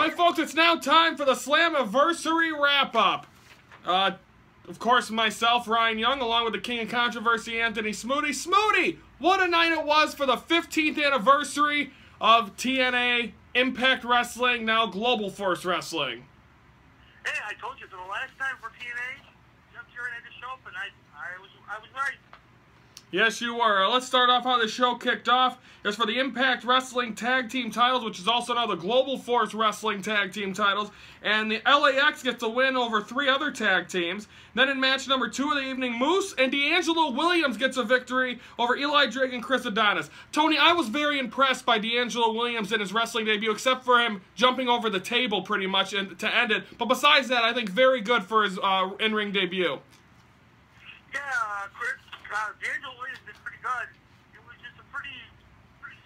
Alright folks, it's now time for the Slammiversary wrap-up. Of course, myself, Ryan Young, along with the King of Controversy, Anthony Smoody. Smoody, what a night it was for the 15th anniversary of TNA, Impact Wrestling, now Global Force Wrestling. Hey, I told you, for the last time for TNA, Jeff Jarrett had to show up, and I was right. Yes, you were. Let's start off how the show kicked off. It's for the Impact Wrestling Tag Team titles, which is also now the Global Force Wrestling Tag Team titles. And the LAX gets a win over 3 other tag teams. Then in match number 2 of the evening, Moose and D'Angelo Williams gets a victory over Eli Drake and Chris Adonis. Tony, I was very impressed by D'Angelo Williams in his wrestling debut, except for him jumping over the table pretty much to end it. But besides that, I think very good for his in-ring debut. Yeah, Chris. D'Angelo Williams did pretty good. It was just a pretty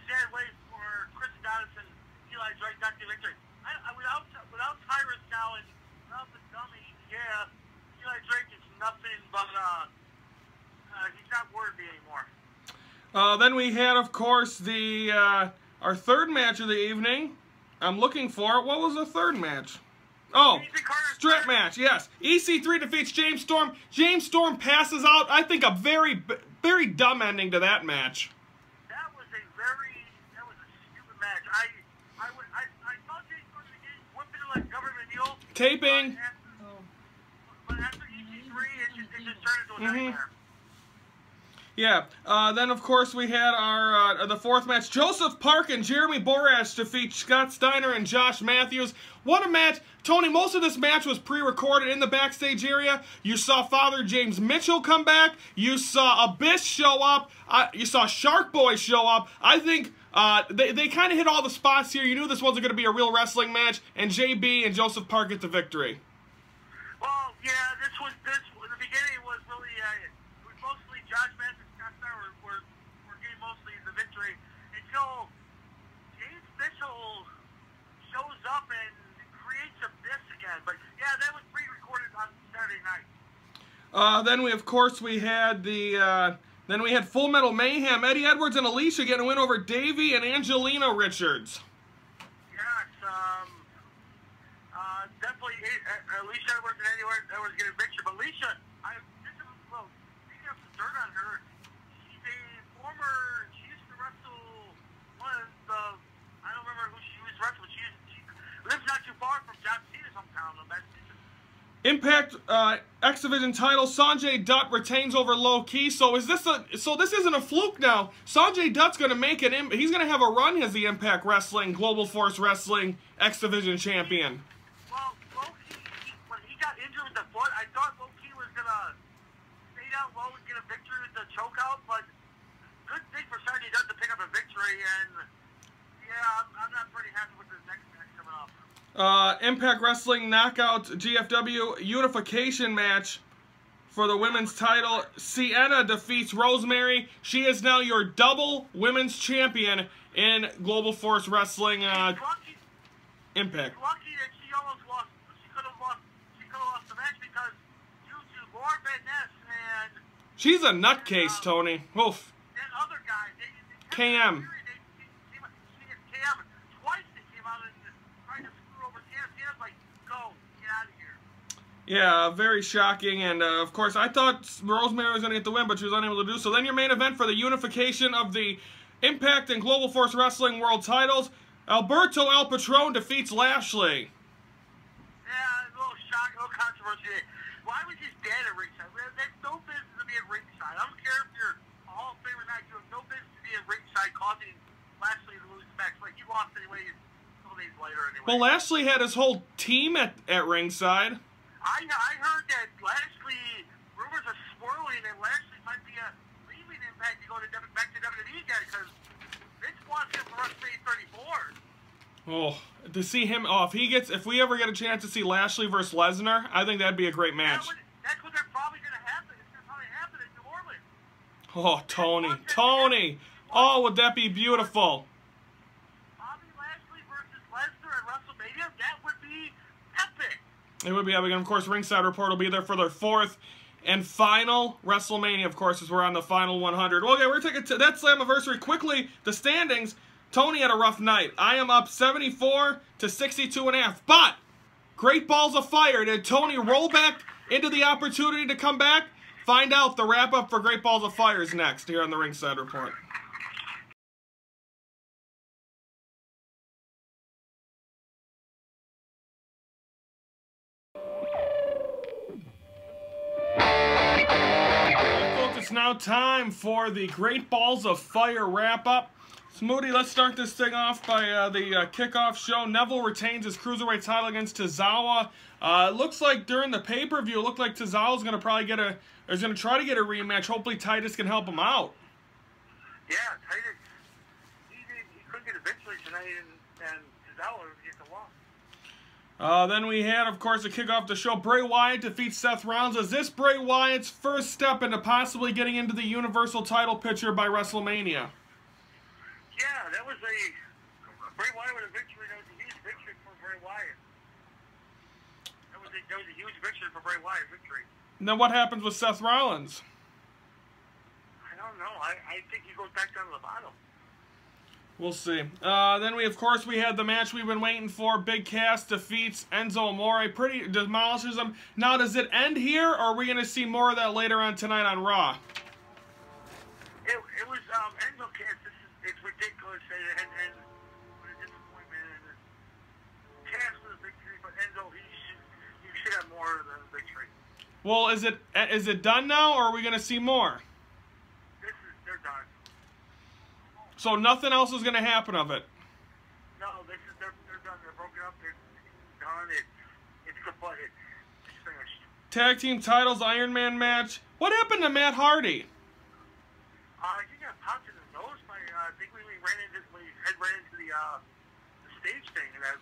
sad way for Chris Adonis and Eli Drake not to get victory. Without Tyrus now and without the dummy, yeah, Eli Drake is nothing but he's not worthy anymore. Then we had, of course, our third match of the evening. I'm looking for it. What was the third match? Oh, strip match, yes. EC3 defeats James Storm. James Storm passes out. I think a very, very dumb ending to that match. That was a stupid match. I thought James Storm whipped it like government mule. Taping. But after EC3, it just turned into a nightmare. Yeah, then of course we had our the fourth match. Joseph Park and Jeremy Borash defeat Scott Steiner and Josh Matthews. What a match. Tony, most of this match was pre-recorded in the backstage area. You saw Father James Mitchell come back. You saw Abyss show up. You saw Shark Boy show up. I think they kind of hit all the spots here. You knew this wasn't going to be a real wrestling match, and JB and Joseph Park get the victory. Well, yeah, this in the beginning was really it was mostly Josh Matthews and Scott Steiner were getting mostly the victory until James Mitchell shows up and creates Abyss again. But yeah, that was pre-recorded on Saturday night. Then we, of course, we had then we had Full Metal Mayhem. Eddie Edwards and Alicia getting a win over Davey and Angelina Richards. Yes, definitely Alicia Edwards and Eddie Edwards getting a victory. But Alicia, speaking of some dirt on her, she's she used to wrestle one of the, I don't remember who she used to wrestle, but she lives not too far from John Cena's hometown. Impact X Division title. Sanjay Dutt retains over Low Key. So this isn't a fluke now. Sanjay Dutt's going to make it. He's going to have a run as the Impact Wrestling Global Force Wrestling X Division champion. Well, Low Key, when he got injured with the foot, I thought Low Key was going to stay down low and get a victory with the chokeout. But good thing for Sanjay Dutt to pick up a victory. And yeah, I'm not pretty happy with the next match coming up. Impact Wrestling Knockout GFW Unification match for the women's title. Sienna defeats Rosemary. She is now your double women's champion in Global Force Wrestling Impact. Lucky that she almost lost. She could have lost the match because due to Laura Van Ness and she's a nutcase, Tony. Oof. That other guy, KM. Yeah, very shocking, and of course, I thought Rosemary was going to get the win, but she was unable to do so. Then your main event for the unification of the Impact and Global Force Wrestling World titles, Alberto El Patron defeats Lashley. Yeah, a little shock, a little controversy. Why was his dad at ringside? There's no business to be at ringside. I don't care if you're a Hall of Famer or not. You have no business to be at ringside causing Lashley to lose the match. Like, he lost anyway, a couple days later anyway. Well, Lashley had his whole team at ringside. I heard that Lashley, rumors are swirling that Lashley might be leaving Impact to go back to WWE again because Vince wants him for WrestleMania 34. Oh, to see him, if we ever get a chance to see Lashley versus Lesnar, I think that'd be a great match. That's what they're probably going to happen. It's going to probably happen in New Orleans. Oh, Tony. Oh, would that be beautiful? Bobby Lashley versus Lesnar at WrestleMania, that would be epic. It would be epic, and of course, Ringside Report will be there for their 4th and final WrestleMania, of course, as we're on the final 100. Okay, we're taking that Slammiversary quickly. The standings. Tony had a rough night. I am up 74 to 62.5. But Great Balls of Fire. Did Tony roll back into the opportunity to come back? Find out. The wrap-up for Great Balls of Fire is next here on the Ringside Report. It's now time for the Great Balls of Fire wrap-up. Smoody, let's start this thing off by the kickoff show. Neville retains his Cruiserweight title against Tozawa. It looks like during the pay-per-view, it looked like Tozawa's going to probably try to get a rematch. Hopefully Titus can help him out. Yeah, Titus, he couldn't get a victory tonight, and Tozawa gets the loss. Then we had, of course, to kick off the show, Bray Wyatt defeats Seth Rollins. Is this Bray Wyatt's first step into possibly getting into the Universal title picture by WrestleMania? Yeah, that was Bray Wyatt with a victory. That was a huge victory for Bray Wyatt. That was a huge victory for Bray Wyatt. Victory. And then what happens with Seth Rollins? I don't know. I think he goes back down to the bottom. We'll see. Then we had the match we've been waiting for. Big Cass defeats Enzo Amore. Pretty demolishes him. Now, does it end here, or are we going to see more of that later on tonight on Raw? It was Enzo Cass. It's ridiculous. And what a disappointment. Cass was a victory, but Enzo, you should have more of the victory. Well, is it done now, or are we going to see more? They're done. So nothing else is going to happen of it? No, they're done. They're broken up. They're done. It's complete. It's finished. Tag team titles, Iron Man match. What happened to Matt Hardy? I think I popped in the nose. I think we ran into the stage thing, and that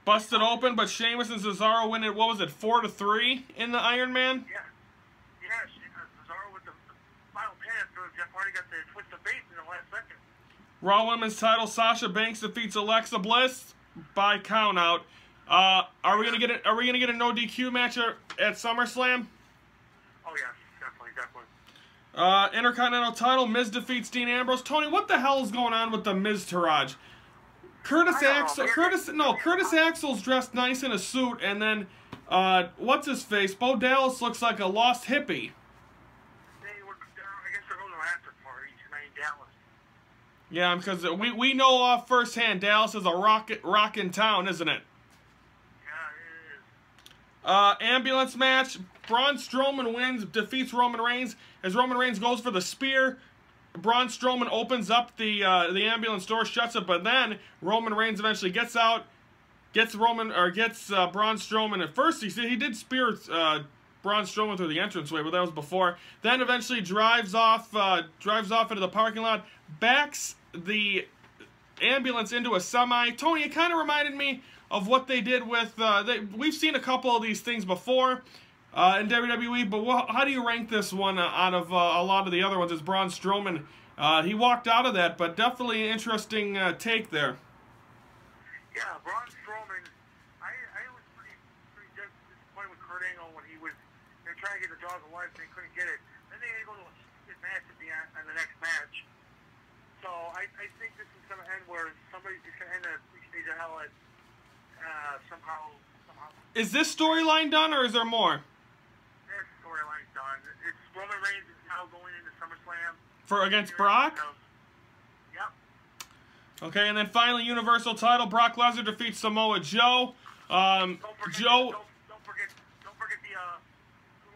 busted open, but Sheamus and Cesaro win it. What was it, 4-3 in the Iron Man? Yeah. Cesaro with the final pin after Jeff Hardy got the twist of fate in the last second. Raw Women's title, Sasha Banks defeats Alexa Bliss by countout. Are we gonna get a no DQ match at SummerSlam? Oh yeah, definitely. Intercontinental title, Miz defeats Dean Ambrose. Tony, what the hell is going on with the Miz Taraj? Curtis Axel's dressed nice in a suit, and then what's his face? Bo Dallas looks like a lost hippie. I guess they're holding an after party tonight in Dallas. Yeah, because we know off firsthand Dallas is a rockin' town, isn't it? Yeah, it is. Ambulance match. Braun Strowman wins, defeats Roman Reigns. As Roman Reigns goes for the spear, Braun Strowman opens up the ambulance door, shuts it, but then Roman Reigns eventually gets out, gets Braun Strowman. At first, he did spear Braun Strowman through the entranceway, but that was before. Then eventually drives off into the parking lot, backs the ambulance into a semi. Tony, it kind of reminded me of what they did with. We've seen a couple of these things before. In WWE, but how do you rank this one out of a lot of the other ones? It's Braun Strowman. He walked out of that, but definitely an interesting take there. Yeah, Braun Strowman. I was pretty disappointed with Kurt Angle when they were trying to get the dog of life and they couldn't get it. Then they had to go to a stupid match on the next match. So I think this is going to end where somebody's just going to end at Stage of Hell at somehow. Is this storyline done, or is there more? Storyline's done. It's Roman Reigns is now going into SummerSlam against Brock. Yep. Okay, and then finally, Universal title. Brock Lesnar defeats Samoa Joe. Don't forget the little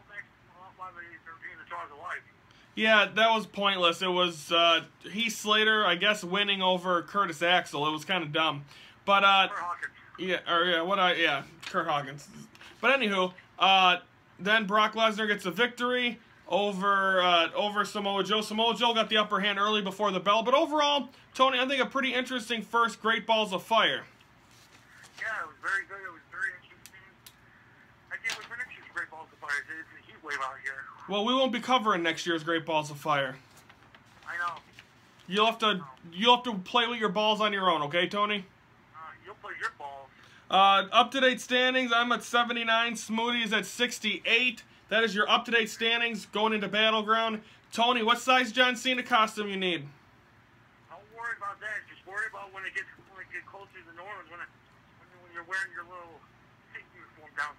match while they're doing the Jaws of Life. Yeah, that was pointless. It was Heath Slater, I guess, winning over Curtis Axel. It was kind of dumb, but Kurt Hawkins. Kurt Hawkins. But anywho, then Brock Lesnar gets a victory over Samoa Joe. Samoa Joe got the upper hand early before the bell. But overall, Tony, I think a pretty interesting first Great Balls of Fire. Yeah, it was very good. It was very interesting. I can't wait for next year's Great Balls of Fire. It's a heat wave out here. Well, we won't be covering next year's Great Balls of Fire. I know. You'll have to play with your balls on your own, okay, Tony? You'll play your balls. Up-to-date standings, I'm at 79. Smoothie is at 68. That is your up-to-date standings going into Battleground. Tony, what size John Cena costume you need? Don't worry about that. about when it gets closer to New Orleans, when you're wearing your little state uniform down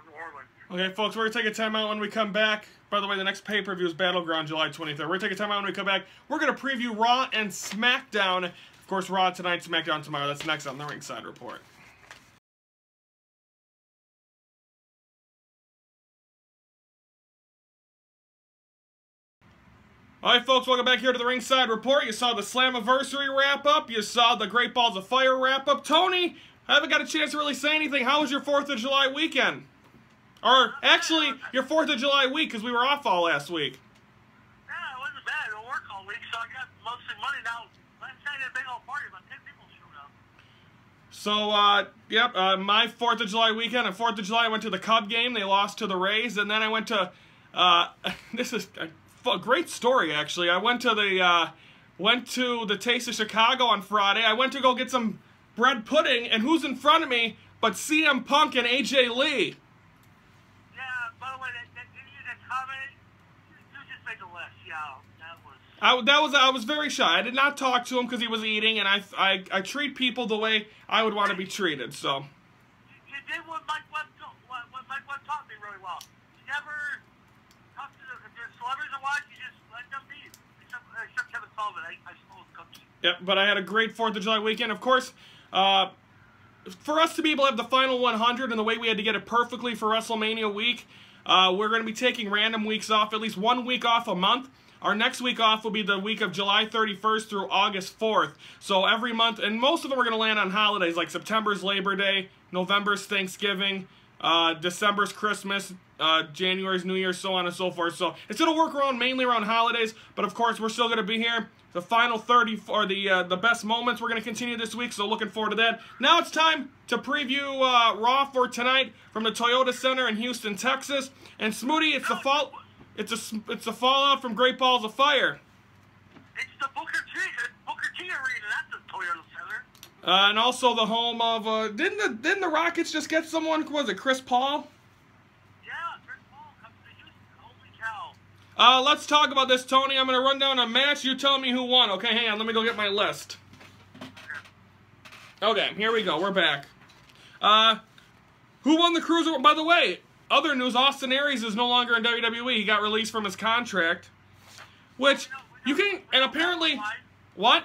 New Orleans. Okay, folks, we're going to take a timeout when we come back. By the way, the next pay-per-view is Battleground July 23rd. We're going to take a timeout when we come back. We're going to preview Raw and Smackdown. Of course, Raw tonight, Smackdown tomorrow. That's next on the Ringside Report. Alright, folks, welcome back here to the Ringside Report. You saw the Slammiversary wrap-up. You saw the Great Balls of Fire wrap-up. Tony, I haven't got a chance to really say anything. How was your 4th of July weekend? Or, actually, your 4th of July week, because we were off all last week. Yeah, it wasn't bad. I work all week, so I got mostly money now. Last night I had a big old party, about 10 people showed up. So, yep, my 4th of July weekend, on 4th of July, I went to the Cub game. They lost to the Rays, and then I went to, this is a great story, actually. I went to the Taste of Chicago on Friday. I went to go get some bread pudding, and who's in front of me but CM Punk and AJ Lee? Yeah, by the way, that comment, you just made the list. Yeah, that was... I was very shy. I did not talk to him because he was eating, and I treat people the way I would want to be treated, so. You did what Mike Webb taught me really well. You never talk to the celebrities and watch, you just let them be. Except Kevin Sullivan, I suppose, Cookie. Yep, but I had a great 4th of July weekend. Of course, for us to be able to have the final 100 and the way we had to get it perfectly for WrestleMania week, we're going to be taking random weeks off, at least 1 week off a month. Our next week off will be the week of July 31st through August 4th. So every month, and most of them are going to land on holidays, like September's Labor Day, November's Thanksgiving, December's Christmas, January's New Year, so on and so forth. So it's going to work mainly around holidays, but of course we're still going to be here. The final 30 or the best moments we're going to continue this week, so looking forward to that. Now it's time to preview Raw for tonight from the Toyota Center in Houston, Texas. And Smoody, it's the fallout from Great Balls of Fire. It's the Booker T Arena, that's the Toyota Center. And also the home of didn't the Rockets just get someone? Was it Chris Paul? Yeah, Chris Paul comes to Houston. Holy cow. Let's talk about this, Tony. I'm going to run down a match. You tell me who won. Okay, hang on. Let me go get my list. Okay, here we go. We're back. Who won the Cruiserweight? By the way, other news, Austin Aries is no longer in WWE. He got released from his contract. Which, you can, and apparently... What?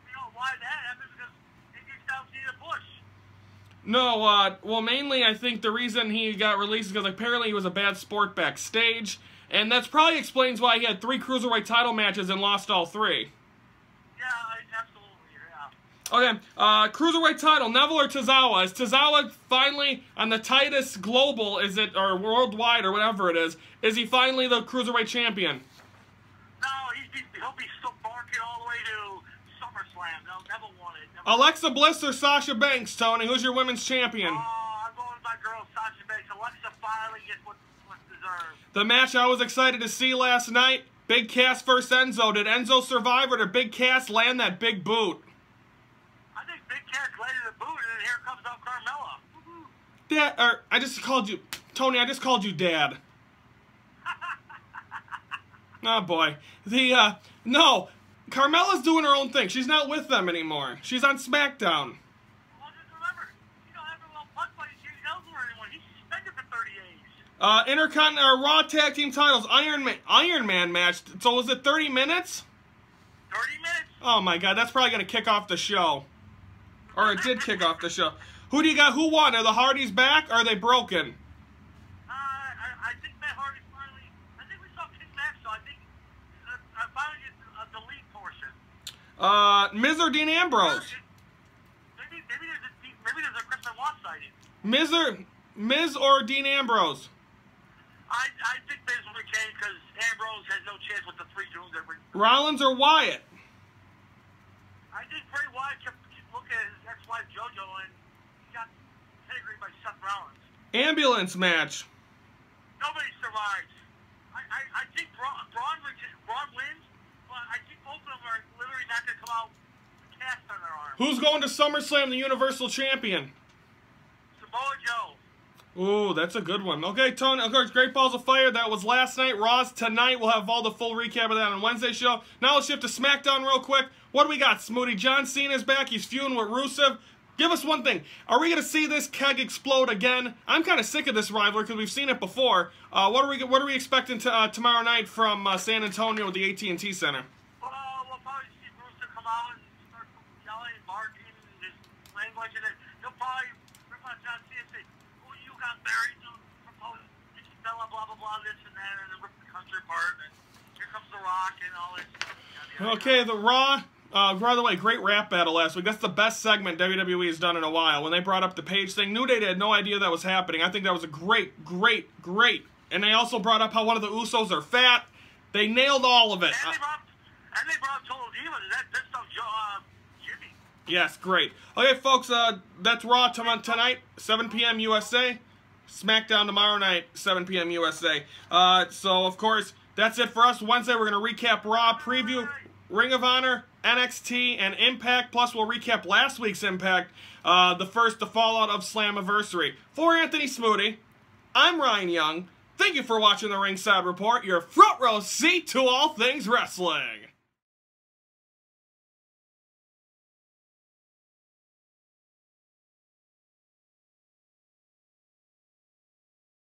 You know why that happened? Because he just out to the Bush. No, well, mainly I think the reason he got released is because apparently he was a bad sport backstage. And that's probably explains why he had 3 Cruiserweight title matches and lost all 3. Yeah, absolutely, Okay, yeah. Cruiserweight title, Neville or Tozawa? Is Tozawa finally on the Titus Global, is it, or worldwide, or whatever it is he finally the Cruiserweight champion? No, he'll be still barking all the way to SummerSlam. No, Neville won it. Alexa Bliss or Sasha Banks, Tony? Who's your women's champion? I'm going with my girl, Sasha Banks. Alexa finally gets what's deserved. The match I was excited to see last night, Big Cass versus Enzo. Did Enzo survive, or did Big Cass land that big boot? I think Big Cass landed the boot, and then here comes out Carmella. Dad, I just called you, Tony, I just called you Dad. Oh, boy. No, Carmella's doing her own thing. She's not with them anymore. She's on Smackdown. Well, just remember, you don't have a little putt fight. She knows where anyone. He's suspended for 30 days. Intercontinental Raw Tag Team titles, Iron Man match. So was it 30 minutes? 30 minutes? Oh, my God. That's probably going to kick off the show. Or it did kick off the show. Who do you got? Who won? Are the Hardys back, or are they broken? I think Matt Hardy finally... I think we saw King Max, so I think I finally get the lead portion. Miz or Dean Ambrose? Maybe there's a Chris Benoit sighting. Miz or Dean Ambrose? I think Miz will retain because Ambrose has no chance with the 3 dudes that bring... Rollins or Wyatt? I think Bray Wyatt kept looking at his ex-wife JoJo, and he got pedigreed by Seth Rollins. Ambulance match. Nobody survives. I think Braun wins, but I think both of them are literally not going to come out with a cast on their arm. Who's going to SummerSlam, the Universal Champion? Samoa Joe. Ooh, that's a good one. Okay, Tony, of course, Great Balls of Fire, that was last night. Raw's tonight. We'll have all the full recap of that on Wednesday's show. Now let's shift to SmackDown real quick. What do we got, Smoody? John Cena's back. He's feuding with Rusev. Give us one thing. Are we going to see this keg explode again? I'm kind of sick of this rivalry because we've seen it before. What are we expecting tomorrow night from San Antonio at the AT&T Center? Well, we'll probably see Rusev come out and start yelling and barking and just language, and then he'll probably rip on John Cena and say, "Oh, you got married to propose Bella, blah blah blah, this and that," and then rip the country apart. And here comes The Rock and all this. Okay, the Raw. By the way, great rap battle last week. That's the best segment WWE has done in a while. When they brought up the Page thing, New Day had no idea that was happening. I think that was a great. And they also brought up how one of the Usos are fat. They nailed all of it. And they brought Total Diva. That stuff, Jimmy. Yes, great. Okay, folks, that's Raw tonight, 7 p.m. USA. SmackDown tomorrow night, 7 p.m. USA. So, of course, that's it for us. Wednesday, we're going to recap Raw, preview Ring of Honor, NXT, and Impact. Plus, we'll recap last week's Impact, the fallout of Slammiversary. For Anthony Smoody, I'm Ryan Young. Thank you for watching the Ringside Report, your front row seat to all things wrestling.